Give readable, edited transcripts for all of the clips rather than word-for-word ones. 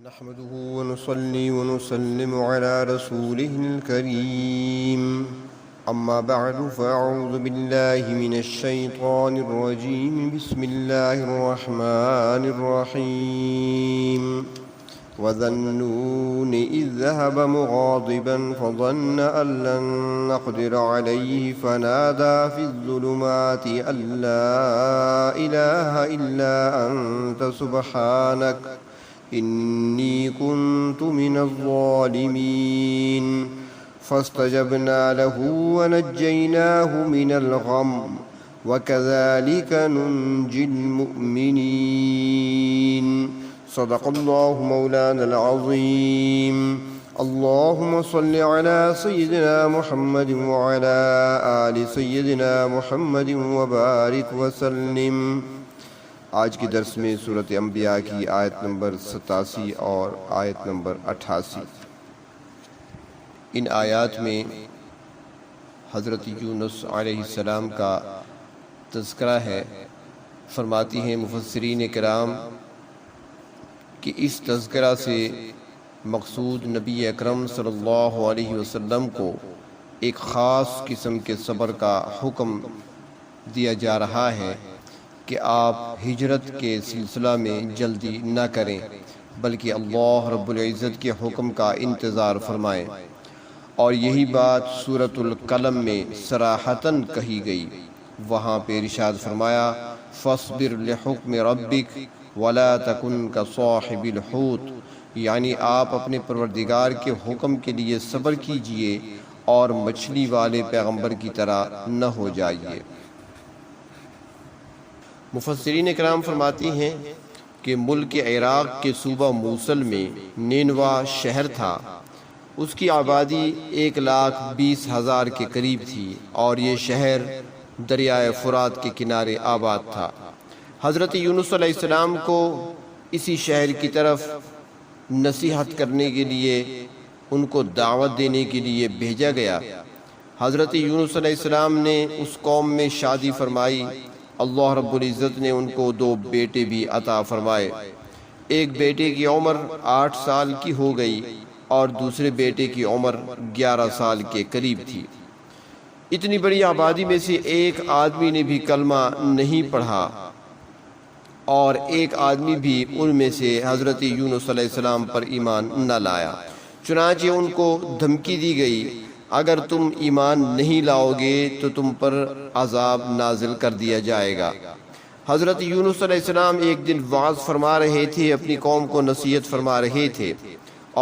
نحمده ونصلي ونسلم على رسوله الكريم أما بعد فأعوذ بالله من الشيطان الرجيم بسم الله الرحمن الرحيم وذا النون إذ ذهب مغاضبا فظن أن لن نقدر عليه فنادى في الظلمات أن لا إله إلا أنت سبحانك إني كنت من الظالمين فاستجبنا له ونجيناه من الغم وكذلك ننجي المؤمنين صدق الله مولانا العظيم اللهم صل على سيدنا محمد وعلى آل سيدنا محمد وبارك وسلم۔ آج کے درس میں سورۃ انبیاء کی آیت نمبر 87 اور آیت نمبر 88، ان آیات میں حضرت یونس علیہ السلام کا تذکرہ ہے۔ فرماتی ہیں مفسرین کرام کہ اس تذکرہ سے مقصود نبی اکرم صلی اللہ علیہ وسلم کو ایک خاص قسم کے صبر کا حکم دیا جا رہا ہے کہ آپ ہجرت کے سلسلہ میں جلدی نہ کریں بلکہ اللہ رب العزت کے حکم کا انتظار فرمائیں، اور یہی بات سورۃ القلم میں صراحتاً کہی گئی۔ وہاں پہ ارشاد فرمایا فاصبر لحکم ربک ولا تکن کصاحب الحوت، یعنی آپ اپنے پروردگار کے حکم کے لیے صبر کیجئے اور مچھلی والے پیغمبر کی طرح نہ ہو جائیے۔ مفسرین کرام فرماتی ہیں کہ ملک عراق کے صوبہ موصل میں نینوا شہر تھا، اس کی آبادی 1,20,000 کے قریب تھی، اور یہ شہر دریائے فرات کے کنارے آباد تھا۔ حضرت یونس علیہ السلام کو اسی شہر کی طرف نصیحت کرنے کے لیے، ان کو دعوت دینے کے لیے بھیجا گیا۔ حضرت یونس علیہ السلام نے اس قوم میں شادی فرمائی۔ اللہ رب العزت نے ان کو 2 بیٹے بھی عطا فرمائے۔ ایک بیٹے کی عمر 8 سال کی ہو گئی اور دوسرے بیٹے کی عمر 11 سال کے قریب تھی۔ اتنی بڑی آبادی میں سے ایک آدمی نے بھی کلمہ نہیں پڑھا، اور ایک آدمی بھی ان میں سے حضرت یونس علیہ السلام پر ایمان نہ لایا۔ چنانچہ ان کو دھمکی دی گئی، اگر تم ایمان نہیں لاؤ گے تو تم پر عذاب نازل کر دیا جائے گا۔ حضرت یونس علیہ السلام ایک دن وعظ فرما رہے تھے، اپنی قوم کو نصیحت فرما رہے تھے،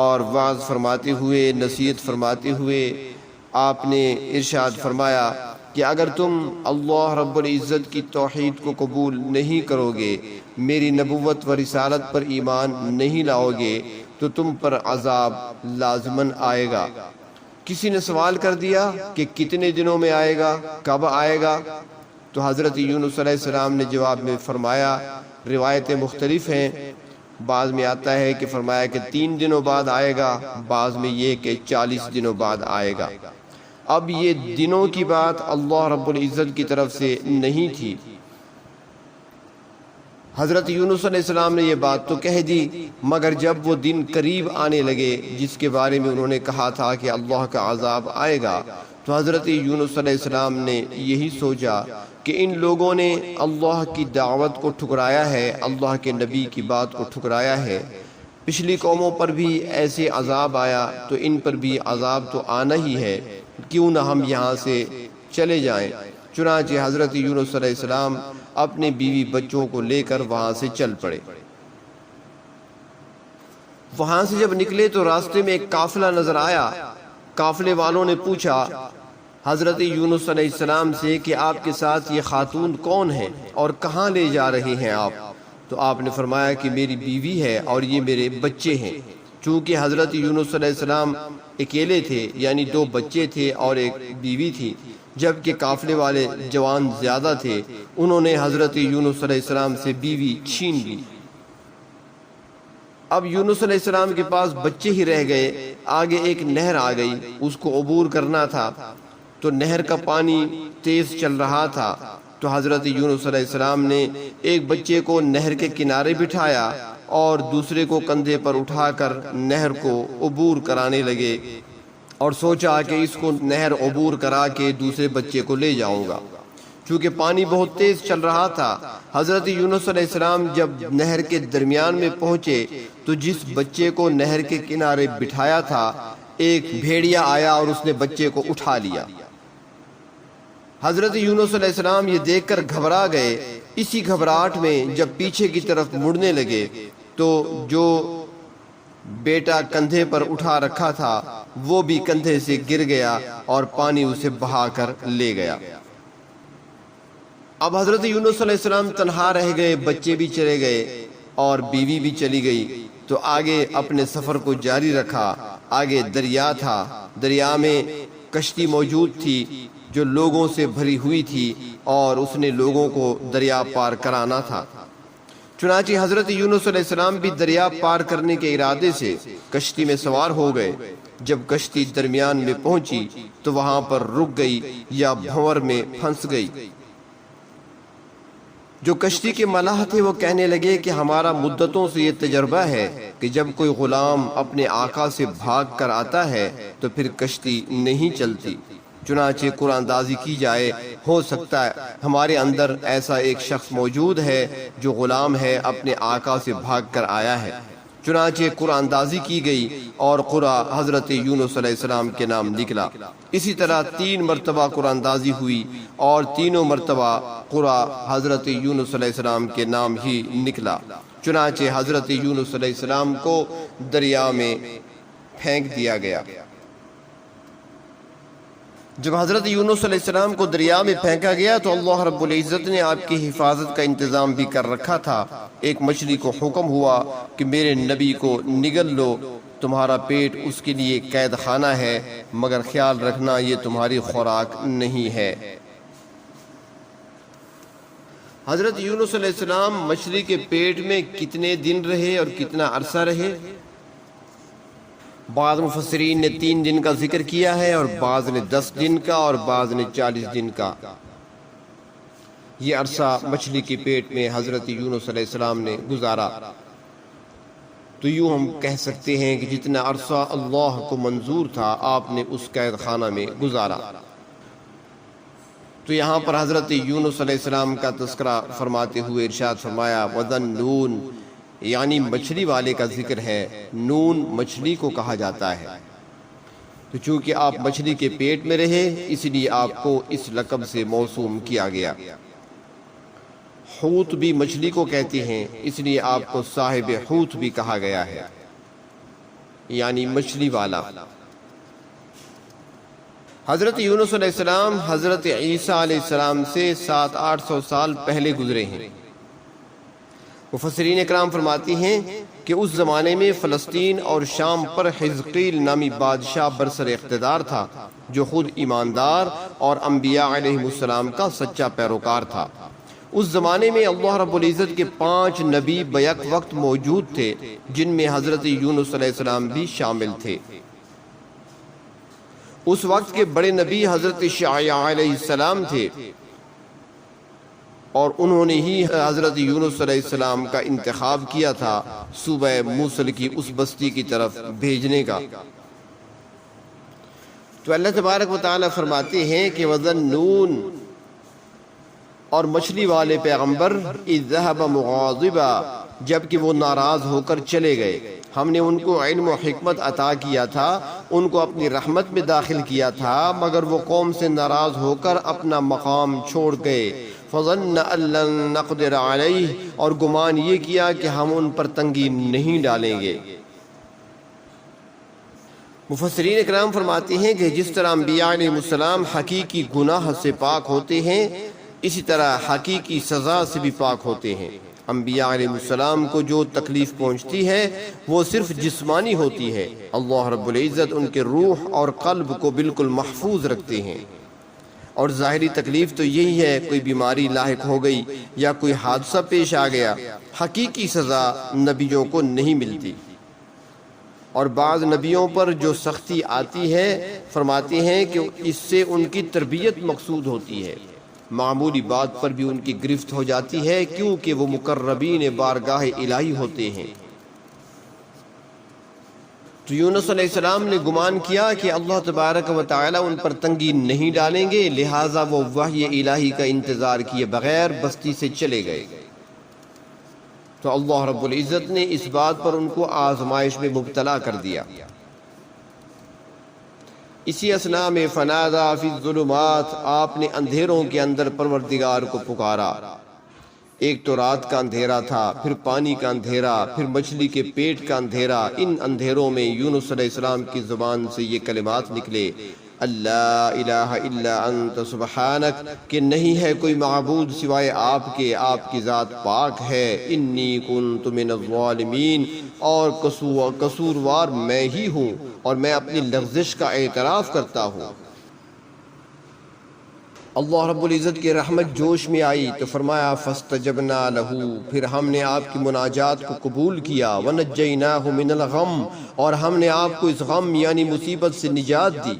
اور وعظ فرماتے ہوئے، نصیحت فرماتے ہوئے آپ نے ارشاد فرمایا کہ اگر تم اللہ رب العزت کی توحید کو قبول نہیں کرو گے، میری نبوت و رسالت پر ایمان نہیں لاؤ گے تو تم پر عذاب لازماً آئے گا۔ کسی نے سوال کر دیا کہ کتنے دنوں میں آئے گا، کب آئے گا؟ تو حضرت یونس علیہ السلام نے جواب میں فرمایا، روایتیں مختلف ہیں، بعض میں آتا ہے کہ فرمایا کہ 3 دنوں بعد آئے گا، بعض میں یہ کہ 40 دنوں بعد آئے گا۔ اب یہ دنوں کی بات اللہ رب العزت کی طرف سے نہیں تھی۔ حضرت یونس علیہ السلام نے یہ بات تو کہہ دی، مگر جب وہ دن قریب آنے لگے جس کے بارے میں انہوں نے کہا تھا کہ اللہ کا عذاب آئے گا، تو حضرت یونس علیہ السلام نے یہی سوچا کہ ان لوگوں نے اللہ کی دعوت کو ٹھکرایا ہے، اللہ کے نبی کی بات کو ٹھکرایا ہے۔ پچھلی قوموں پر بھی ایسے عذاب آیا تو ان پر بھی عذاب تو آنا ہی ہے، کیوں نہ ہم یہاں سے چلے جائیں۔ چنانچہ حضرت یونس علیہ السلام اپنے بیوی بچوں کو لے کر وہاں سے چل پڑے۔ وہاں سے جب نکلے تو راستے میں ایک قافلہ نظر آیا۔ قافلے والوں نے پوچھا حضرت یونس علیہ السلام سے کہ آپ کے ساتھ یہ خاتون کون ہیں اور کہاں لے جا رہے ہیں آپ؟ تو آپ نے فرمایا کہ میری بیوی ہے اور یہ میرے بچے ہیں۔ چونکہ حضرت یونس علیہ السلام اکیلے تھے، یعنی 2 بچے تھے اور ایک بیوی تھی، جبکہ قافلے والے جوان زیادہ تھے، انہوں نے حضرت یونس علیہ السلام سے بیوی چھین لی۔ اب یونس علیہ السلام کے پاس بچے ہی رہ گئے، آگے ایک نہر آ گئی، اس کو عبور کرنا تھا، تو نہر کا پانی تیز چل رہا تھا، تو حضرت یونس علیہ السلام نے ایک بچے کو نہر کے کنارے بٹھایا اور دوسرے کو کندھے پر اٹھا کر نہر کو عبور کرانے لگے اور سوچا کہ اس کو نہر عبور کرا کے دوسرے بچے کو لے جاؤں گا۔ چونکہ پانی بہت تیز چل رہا تھا، حضرت یونس علیہ السلام جب نہر کے درمیان میں پہنچے تو جس بچے کو نہر کے کنارے بٹھایا تھا ایک بھیڑیا آیا اور اس نے بچے کو اٹھا لیا۔ حضرت یونس علیہ السلام یہ دیکھ کر گھبرا گئے۔ اسی گھبراہٹ میں جب پیچھے کی طرف مڑنے لگے تو جو بیٹا کندھے پر اٹھا رکھا تھا وہ بھی کندھے سے گر گیا اور پانی اسے بہا کر لے گیا۔ اب حضرت یونس علیہ السلام تنہا رہ گئے، بچے بھی چلے گئے اور بیوی بھی چلی گئی، تو آگے اپنے سفر کو جاری رکھا۔ آگے دریا تھا، دریا میں کشتی موجود تھی جو لوگوں سے بھری ہوئی تھی اور اس نے لوگوں کو دریا پار کرانا تھا۔ چنانچہ حضرت یونس علیہ السلام بھی دریا پار کرنے کے ارادے سے کشتی میں سوار ہو گئے۔ جب کشتی درمیان میں پہنچی تو وہاں پر رک گئی یا بھنور میں پھنس گئی۔ جو کشتی کے ملاح تھے وہ کہنے لگے کہ ہمارا مدتوں سے یہ تجربہ ہے کہ جب کوئی غلام اپنے آقا سے بھاگ کر آتا ہے تو پھر کشتی نہیں چلتی، چنانچہ قرآن اندازی کی جائے، ہو سکتا ہے ہمارے اندر ایسا ایک شخص موجود ہے جو غلام ہے، اپنے آقا سے بھاگ کر آیا ہے۔ چنانچہ قرآن اندازی کی گئی اور قرآن حضرت یونس علیہ السلام کے نام نکلا۔ اسی طرح 3 مرتبہ قرآن اندازی ہوئی اور تینوں مرتبہ قرآن حضرت یونس علیہ السلام کے نام ہی نکلا۔ چنانچہ حضرت یونس علیہ السلام کو دریا میں پھینک دیا گیا۔ جب حضرت یونس علیہ السلام کو دریا میں پھینکا گیا تو اللہ رب العزت نے آپ کی حفاظت کا انتظام بھی کر رکھا تھا۔ ایک مچھلی کو حکم ہوا کہ میرے نبی کو نگل لو، تمہارا پیٹ اس کے لیے قید خانہ ہے، مگر خیال رکھنا یہ تمہاری خوراک نہیں ہے۔ حضرت یونس علیہ السلام مچھلی کے پیٹ میں کتنے دن رہے اور کتنا عرصہ رہے؟ بعض مفسرین نے 3 دن کا ذکر کیا ہے اور بعض نے 10 دن کا اور بعض نے 40 دن کا۔ یہ عرصہ مچھلی کے پیٹ میں حضرت یونس علیہ السلام نے گزارا۔ تو یوں ہم کہہ سکتے ہیں کہ جتنا عرصہ اللہ کو منظور تھا آپ نے اس قید خانہ میں گزارا۔ تو یہاں پر حضرت یونس علیہ السلام کا تذکرہ فرماتے ہوئے ارشاد فرمایا وَذَنُّونَ، یعنی مچھلی والے کا ذکر ہے۔ نون مچھلی کو کہا جاتا ہے، تو چونکہ آپ مچھلی کے پیٹ میں رہے اس لیے آپ کو اس لقب سے موسوم کیا گیا۔ حوت بھی مچھلی کو کہتے ہیں، اس لیے آپ کو صاحب حوت بھی کہا گیا ہے، یعنی مچھلی والا۔ حضرت یونس علیہ السلام حضرت عیسیٰ علیہ السلام سے 700-800 سال پہلے گزرے ہیں۔ مفسرین اکرام فرماتی ہیں کہ اس زمانے میں فلسطین اور شام پر حزقیل نامی بادشاہ برسر اقتدار تھا جو خود ایماندار اور انبیاء علیہ السلام کا سچا پیروکار تھا۔ اس زمانے میں اللہ رب العزت کے 5 نبی بیک وقت موجود تھے جن میں حضرت یونس علیہ السلام بھی شامل تھے۔ اس وقت کے بڑے نبی حضرت شعیع علیہ السلام تھے اور انہوں نے ہی حضرت یونس علیہ السلام کا انتخاب کیا تھا صوبہ موصل کی اس بستی کی طرف بھیجنے کا۔ تو اللہ تبارک و تعالی فرماتے ہیں کہ وَذَنُّونَ، اور مچھلی والے پیغمبر اِذْ ذَهَبَ مُغَاضِبًا، جبکہ وہ ناراض ہو کر چلے گئے۔ ہم نے ان کو علم و حکمت عطا کیا تھا، ان کو اپنی رحمت میں داخل کیا تھا، مگر وہ قوم سے ناراض ہو کر اپنا مقام چھوڑ گئے۔ فَظَنَّ أَن لَّن نَّقْدِرَ عَلَيْهِ، اور گمان یہ کیا کہ ہم ان پر تنگی نہیں ڈالیں گے۔ مفسرین اکرام فرماتے ہیں کہ جس طرح انبیاء علیہ السلام حقیقی گناہ سے پاک ہوتے ہیں اسی طرح حقیقی سزا سے بھی پاک ہوتے ہیں۔ انبیاء علیہ السلام کو جو تکلیف پہنچتی ہے وہ صرف جسمانی ہوتی ہے، اللہ رب العزت ان کے روح اور قلب کو بالکل محفوظ رکھتے ہیں۔ اور ظاہری تکلیف تو یہی ہے، کوئی بیماری لاحق ہو گئی یا کوئی حادثہ پیش آ گیا، حقیقی سزا نبیوں کو نہیں ملتی۔ اور بعض نبیوں پر جو سختی آتی ہے فرماتے ہیں کہ اس سے ان کی تربیت مقصود ہوتی ہے، معمولی بات پر بھی ان کی گرفت ہو جاتی ہے، کیونکہ وہ مقربین بارگاہ الہی ہوتے ہیں۔ تو یونس علیہ السلام نے گمان کیا کہ اللہ تبارک و تعالی ان پر تنگی نہیں ڈالیں گے، لہٰذا وہ وحی الہی کا انتظار کیے بغیر بستی سے چلے گئے۔ تو اللہ رب العزت نے اس بات پر ان کو آزمائش میں مبتلا کر دیا۔ اسی اثناء میں فنادا فی الظلمات، آپ نے اندھیروں کے اندر پروردگار کو پکارا۔ ایک تو رات کا اندھیرا تھا، پھر پانی کا اندھیرا، پھر مچھلی کے پیٹ کا اندھیرا۔ ان اندھیروں میں یونس علیہ السلام کی زبان سے یہ کلمات نکلے، اللہ الہ الا انت سبحانک، کہ نہیں ہے کوئی معبود سوائے آپ کے، آپ کی ذات پاک ہے، انی کنت من الظالمین، اور قصوروار میں ہی ہوں، اور میں اپنی لغزش کا اعتراف کرتا ہوں۔ اللہ رب العزت کی رحمت جوش میں آئی تو فرمایا فاستجبنا لہ، پھر ہم نے آپ کی مناجات کو قبول کیا، ونجیناہ من الغم، اور ہم نے آپ کو اس غم یعنی مصیبت سے نجات دی۔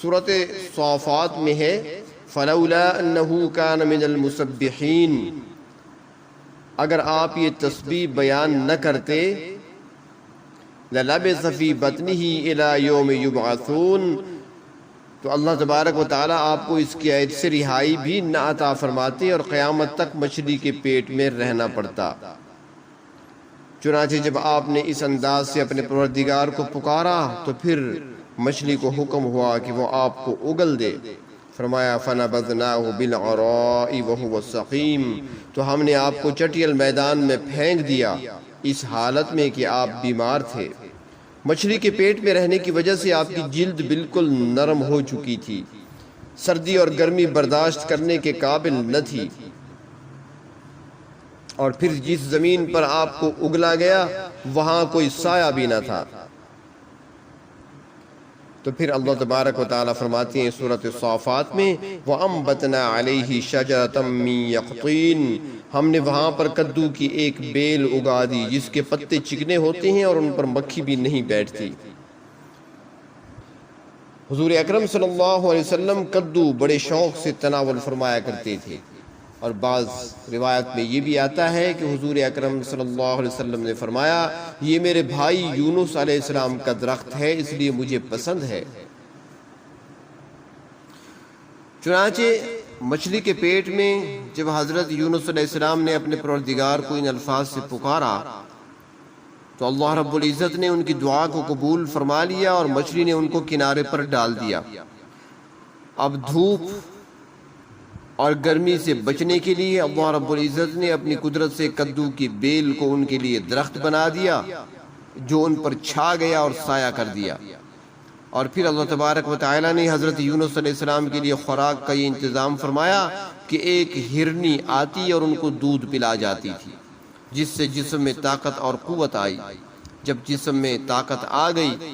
سورۃ صافات میں ہے فلولا انہ کان من المسبحین، اگر آپ یہ تسبیح بیان نہ کرتے، للبث فی بطنہ الی یوم یبعثون، تو اللہ تبارک و تعالیٰ آپ کو اس کی عید سے رہائی بھی نہ عطا فرماتے اور قیامت تک مچھلی کے پیٹ میں رہنا پڑتا۔ چنانچہ جب آپ نے اس انداز سے اپنے پروردگار کو پکارا تو پھر مچھلی کو حکم ہوا کہ وہ آپ کو اگل دے۔ فرمایا فنبذناہ بالعراء وہو سقیم، تو ہم نے آپ کو چٹیل میدان میں پھینک دیا اس حالت میں کہ آپ بیمار تھے۔ مچھلی کے پیٹ میں رہنے کی وجہ سے آپ کی جلد بالکل نرم ہو چکی تھی، سردی اور گرمی برداشت کرنے کے قابل نہ تھی، اور پھر جس زمین پر آپ کو اگلا گیا وہاں کوئی سایہ بھی نہ تھا۔ تو پھر اللہ تبارک و تعالیٰ فرماتے ہیں سورۃ الصافات میں وَأَنبَتْنَا عَلَيْهِ شَجَرَةً مِّن يَقْطِينٍ، ہم نے وہاں پر کدو کی ایک بیل اگا دی جس کے پتے چکنے ہوتے ہیں اور ان پر مکھی بھی نہیں بیٹھتی۔ حضور اکرم صلی اللہ علیہ وسلم کدو بڑے شوق سے تناول فرمایا کرتے تھے، اور بعض روایت میں یہ بھی آتا ہے کہ حضور اکرم صلی اللہ علیہ وسلم نے فرمایا یہ میرے بھائی یونس علیہ السلام کا درخت ہے اس لیے مجھے پسند ہے۔ چنانچہ مچھلی کے پیٹ میں جب حضرت یونس علیہ السلام نے اپنے پروردگار کو ان الفاظ سے پکارا تو اللہ رب العزت نے ان کی دعا کو قبول فرما لیا اور مچھلی نے ان کو کنارے پر ڈال دیا۔ اب دھوپ اور گرمی سے بچنے کے لیے اللہ رب العزت نے اپنی قدرت سے کدو کی بیل کو ان کے لیے درخت بنا دیا جو ان پر چھا گیا اور سایہ کر دیا۔ اور پھر اللہ تبارک و تعالی نے حضرت یونس علیہ السلام کے لیے خوراک کا یہ انتظام فرمایا کہ ایک ہرنی آتی اور ان کو دودھ پلا جاتی تھی جس سے جسم میں طاقت اور قوت آئی۔ جب جسم میں طاقت آ گئی،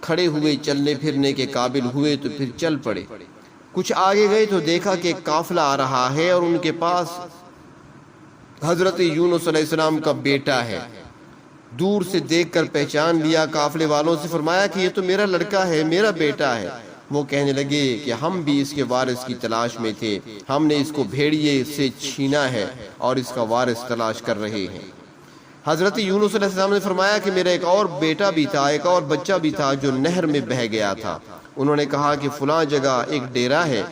کھڑے ہوئے، چلنے پھرنے کے قابل ہوئے تو پھر چل پڑے۔ کچھ آگے گئے تو دیکھا کہ ایک قافلہ آ رہا ہے اور ان کے پاس حضرت یونس علیہ السلام کا بیٹا ہے۔ دور سے دیکھ کر پہچان لیا، قافلے والوں سے فرمایا کہ یہ تو میرا لڑکا ہے، میرا بیٹا ہے۔ وہ کہنے لگے کہ ہم بھی اس کے وارث کی تلاش میں تھے، ہم نے اس کو بھیڑیے سے چھینا ہے اور اس کا وارث تلاش کر رہے ہیں۔ حضرت یونس علیہ السلام نے فرمایا کہ میرا ایک اور بیٹا بھی تھا، ایک اور بچہ بھی تھا جو نہر میں بہہ گیا تھا۔ انہوں نے کہا کہ فلاں جگہ ایک ڈیرا ہے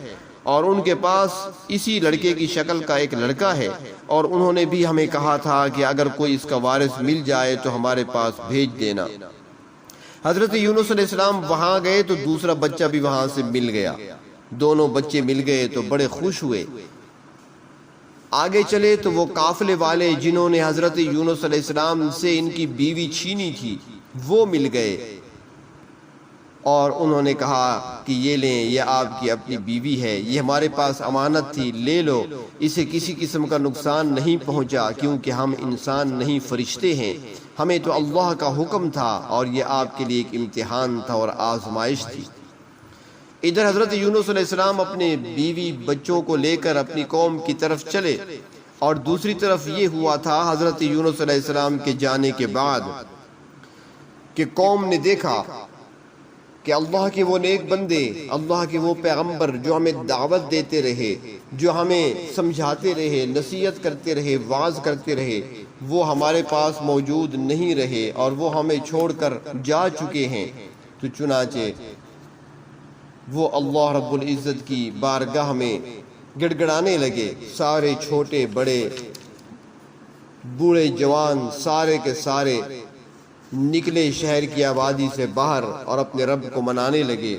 اور ان کے پاس اسی لڑکے کی شکل کا ایک لڑکا ہے، اور انہوں نے بھی ہمیں کہا تھا کہ اگر کوئی اس کا وارث مل جائے تو ہمارے پاس بھیج دینا۔ حضرت یونس علیہ السلام وہاں گئے تو دوسرا بچہ بھی وہاں سے مل گیا، دونوں بچے مل گئے تو بڑے خوش ہوئے۔ آگے چلے تو وہ قافلے والے جنہوں نے حضرت یونس علیہ السلام سے ان کی بیوی چھینی تھی وہ مل گئے اور انہوں نے کہا کہ یہ لیں، یہ آپ کی اپنی بیوی ہے، یہ ہمارے پاس امانت تھی، لے لو، اسے کسی قسم کا نقصان نہیں پہنچا کیونکہ ہم انسان نہیں فرشتے ہیں، ہمیں تو اللہ کا حکم تھا اور یہ آپ کے لیے ایک امتحان تھا اور آزمائش تھی۔ ادھر حضرت یونس علیہ السلام اپنے بیوی بچوں کو لے کر اپنی قوم کی طرف چلے، اور دوسری طرف یہ ہوا تھا حضرت یونس علیہ السلام کے جانے کے بعد کہ قوم نے دیکھا کہ اللہ کے وہ نیک بندے، اللہ کے وہ پیغمبر جو ہمیں دعوت دیتے رہے، جو ہمیں سمجھاتے رہے، نصیحت کرتے رہے، وعظ کرتے رہے، وہ ہمارے پاس موجود نہیں رہے اور وہ ہمیں چھوڑ کر جا چکے ہیں، تو چنانچہ وہ اللہ رب العزت کی بارگاہ میں گڑگڑانے لگے، سارے چھوٹے بڑے بوڑھے جوان سارے کے سارے نکلے شہر کی آبادی سے باہر اور اپنے رب کو منانے لگے،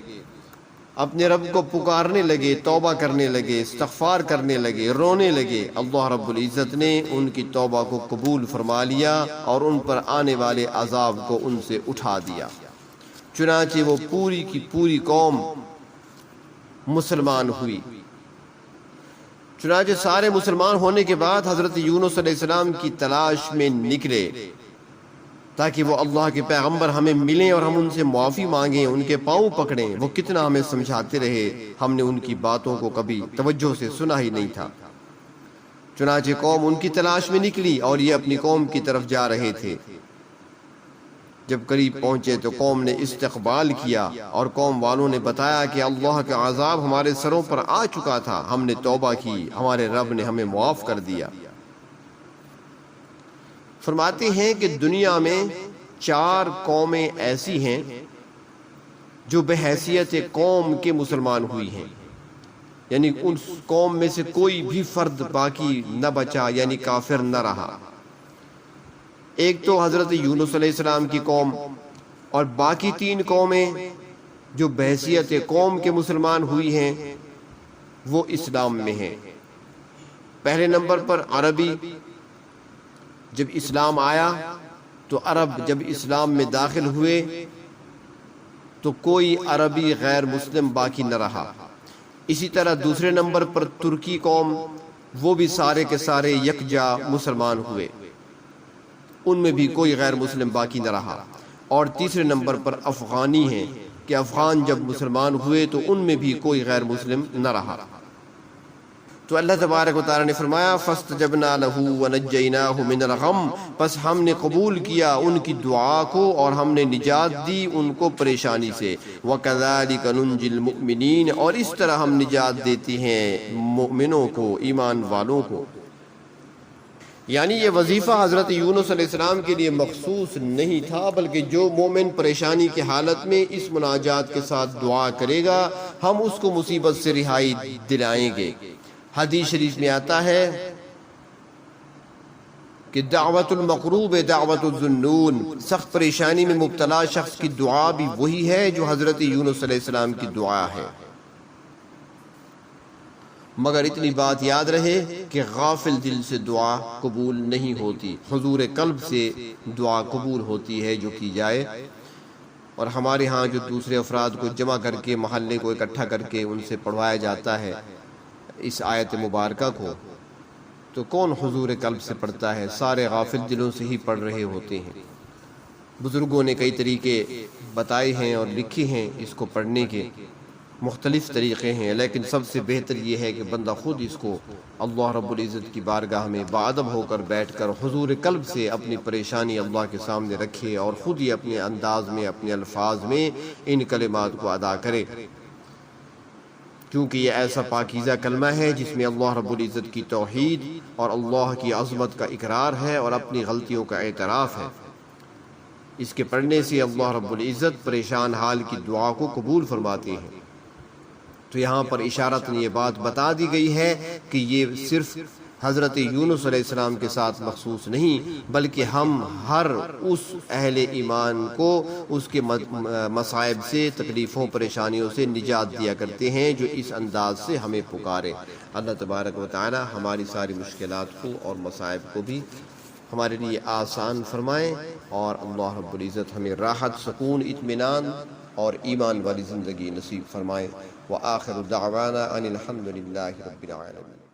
اپنے رب کو پکارنے لگے، توبہ کرنے لگے، استغفار کرنے لگے، رونے لگے۔ اللہ رب العزت نے ان کی توبہ کو قبول فرما لیا اور ان پر آنے والے عذاب کو ان سے اٹھا دیا۔ چنانچہ وہ پوری کی پوری قوم مسلمان ہوئی۔ چنانچہ سارے مسلمان ہونے کے بعد حضرت یونس علیہ السلام کی تلاش میں نکلے تاکہ وہ اللہ کے پیغمبر ہمیں ملیں اور ہم ان سے معافی مانگیں، ان کے پاؤں پکڑیں۔ وہ کتنا ہمیں سمجھاتے رہے، ہم نے ان کی باتوں کو کبھی توجہ سے سنا ہی نہیں تھا۔ چنانچہ قوم ان کی تلاش میں نکلی اور یہ اپنی قوم کی طرف جا رہے تھے۔ جب قریب پہنچے تو قوم نے استقبال کیا اور قوم والوں نے بتایا کہ اللہ کا عذاب ہمارے سروں پر آ چکا تھا، ہم نے توبہ کی، ہمارے رب نے ہمیں معاف کر دیا۔ فرماتے ہیں کہ دنیا میں 4 قومیں ایسی ہیں جو بحیثیت قوم کے مسلمان ہوئی ہیں، یعنی ان قوم میں سے کوئی بھی فرد باقی نہ بچا، یعنی کافر نہ رہا۔ ایک تو حضرت یونس علیہ السلام کی قوم، اور باقی 3 قومیں جو بحیثیت قوم کے مسلمان ہوئی ہیں وہ اسلام میں ہیں۔ پہلے نمبر پر عربی، جب اسلام آیا تو عرب جب اسلام میں داخل ہوئے تو کوئی عربی غیر مسلم باقی نہ رہا۔ اسی طرح دوسرے نمبر پر ترکی قوم، وہ بھی سارے کے سارے یکجا مسلمان ہوئے، ان میں بھی کوئی غیر مسلم باقی نہ رہا۔ اور تیسرے نمبر پر افغانی ہیں کہ افغان جب مسلمان ہوئے تو ان میں بھی کوئی غیر مسلم نہ رہا۔ تو اللہ تبارک و تعالی نے فرمایا فاستجبنا له ونجیناہ من الغم، پس ہم نے قبول کیا ان کی دعا کو اور ہم نے نجات دی ان کو پریشانی سے۔ وَكَذَلِكَ نُنْجِي الْمُؤْمِنِينَ، اور اس طرح ہم نجات دیتے ہیں مومنوں کو، ایمان والوں کو۔ یعنی یہ وظیفہ حضرت یونس علیہ السلام کے لیے مخصوص نہیں تھا، بلکہ جو مومن پریشانی کی حالت میں اس مناجات کے ساتھ دعا کرے گا ہم اس کو مصیبت سے رہائی دلائیں گے۔ حدیث شریف میں آتا ہے کہ دعوت المقروب دعوت الذنون، سخت پریشانی میں مبتلا شخص کی دعا بھی وہی ہے جو حضرت یونس علیہ السلام کی دعا ہے۔ مگر اتنی بات یاد رہے کہ غافل دل سے دعا قبول نہیں ہوتی، حضور قلب سے دعا قبول ہوتی ہے جو کی جائے۔ اور ہمارے ہاں جو دوسرے افراد کو جمع کر کے محلے کو اکٹھا کر کے ان سے پڑھوایا جاتا ہے اس آیت مبارکہ کو، تو کون حضور قلب سے پڑھتا ہے؟ سارے غافل دلوں سے ہی پڑھ رہے ہوتے ہیں۔ بزرگوں نے کئی طریقے بتائے ہیں اور لکھے ہیں اس کو پڑھنے کے، مختلف طریقے ہیں، لیکن سب سے بہتر یہ ہے کہ بندہ خود اس کو اللہ رب العزت کی بارگاہ میں باادب ہو کر بیٹھ کر حضور قلب سے اپنی پریشانی اللہ کے سامنے رکھے اور خود ہی اپنے انداز میں، اپنے الفاظ میں ان کلمات کو ادا کرے، کیونکہ یہ ایسا پاکیزہ کلمہ ہے جس میں اللہ رب العزت کی توحید اور اللہ کی عظمت کا اقرار ہے اور اپنی غلطیوں کا اعتراف ہے۔ اس کے پڑھنے سے اللہ رب العزت پریشان حال کی دعا کو قبول فرماتے ہیں۔ تو یہاں پر اشارت نے یہ بات بتا دی گئی ہے کہ یہ صرف حضرت یونس علیہ السلام کے ساتھ مخصوص نہیں، بلکہ ہم ہر اس اہل ایمان کو اس کے مصائب سے، تکلیفوں، پریشانیوں سے نجات دیا کرتے ہیں جو اس انداز سے ہمیں پکارے۔ اللہ تبارک و تعالی ہماری ساری مشکلات کو اور مصائب کو بھی ہمارے لیے آسان فرمائیں، اور اللہ رب العزت ہمیں راحت، سکون، اطمینان اور ایمان والی زندگی نصیب فرمائیں۔ وآخر دعوانا ان الحمد للہ رب العالمین۔